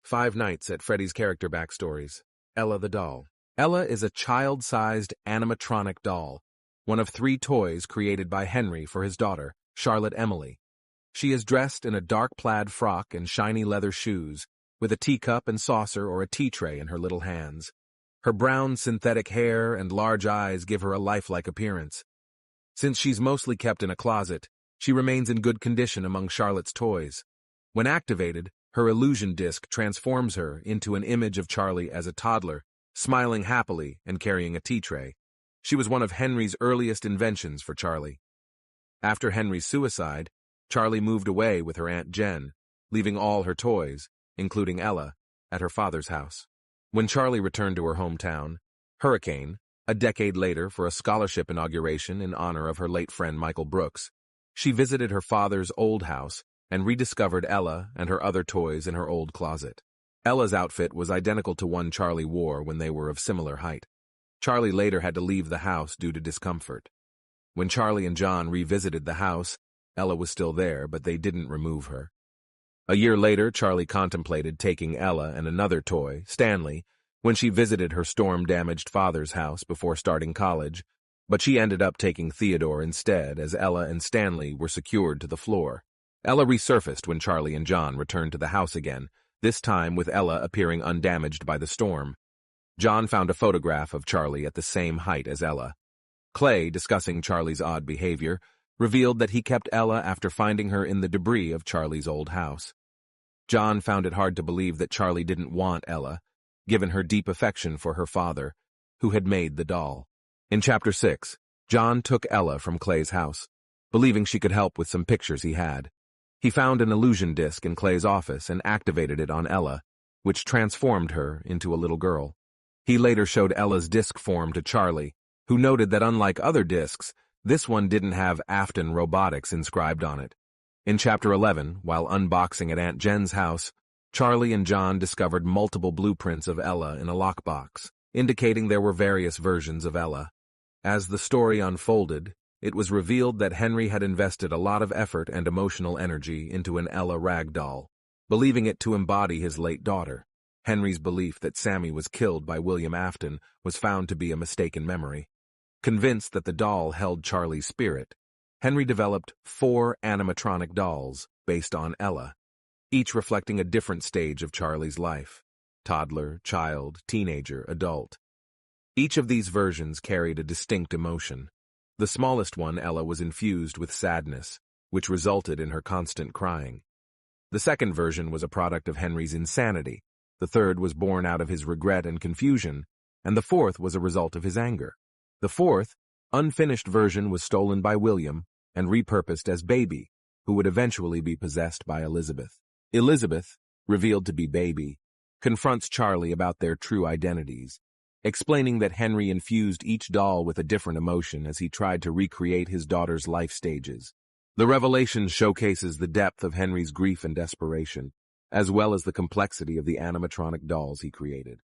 Five Nights at Freddy's Character Backstories. Ella the Doll. Ella is a child-sized animatronic doll, one of 3 toys created by Henry for his daughter, Charlotte Emily. She is dressed in a dark plaid frock and shiny leather shoes, with a teacup and saucer or a tea tray in her little hands. Her brown synthetic hair and large eyes give her a lifelike appearance. Since she's mostly kept in a closet, she remains in good condition among Charlotte's toys. When activated, her illusion disc transforms her into an image of Charlie as a toddler, smiling happily and carrying a tea tray. She was one of Henry's earliest inventions for Charlie. After Henry's suicide, Charlie moved away with her Aunt Jen, leaving all her toys, including Ella, at her father's house. When Charlie returned to her hometown, Hurricane, a decade later for a scholarship inauguration in honor of her late friend Michael Brooks, she visited her father's old house and rediscovered Ella and her other toys in her old closet. Ella's outfit was identical to one Charlie wore when they were of similar height. Charlie later had to leave the house due to discomfort. When Charlie and John revisited the house, Ella was still there, but they didn't remove her. A year later, Charlie contemplated taking Ella and another toy, Stanley, when she visited her storm-damaged father's house before starting college, but she ended up taking Theodore instead, as Ella and Stanley were secured to the floor. Ella resurfaced when Charlie and John returned to the house again, this time with Ella appearing undamaged by the storm. John found a photograph of Charlie at the same height as Ella. Clay, discussing Charlie's odd behavior, revealed that he kept Ella after finding her in the debris of Charlie's old house. John found it hard to believe that Charlie didn't want Ella, given her deep affection for her father, who had made the doll. In Chapter 6, John took Ella from Clay's house, believing she could help with some pictures he had. He found an illusion disc in Clay's office and activated it on Ella, which transformed her into a little girl. He later showed Ella's disc form to Charlie, who noted that unlike other discs, this one didn't have Afton Robotics inscribed on it. In Chapter 11, while unboxing at Aunt Jen's house, Charlie and John discovered multiple blueprints of Ella in a lockbox, indicating there were various versions of Ella. As the story unfolded, it was revealed that Henry had invested a lot of effort and emotional energy into an Ella rag doll, believing it to embody his late daughter. Henry's belief that Sammy was killed by William Afton was found to be a mistaken memory. Convinced that the doll held Charlie's spirit, Henry developed 4 animatronic dolls based on Ella, each reflecting a different stage of Charlie's life: toddler, child, teenager, adult. Each of these versions carried a distinct emotion. The smallest one, Ella, was infused with sadness, which resulted in her constant crying. The second version was a product of Henry's insanity, the third was born out of his regret and confusion, and the fourth was a result of his anger. The fourth, unfinished version was stolen by William and repurposed as Baby, who would eventually be possessed by Elizabeth. Elizabeth, revealed to be Baby, confronts Charlie about their true identities, explaining that Henry infused each doll with a different emotion as he tried to recreate his daughter's life stages. The revelation showcases the depth of Henry's grief and desperation, as well as the complexity of the animatronic dolls he created.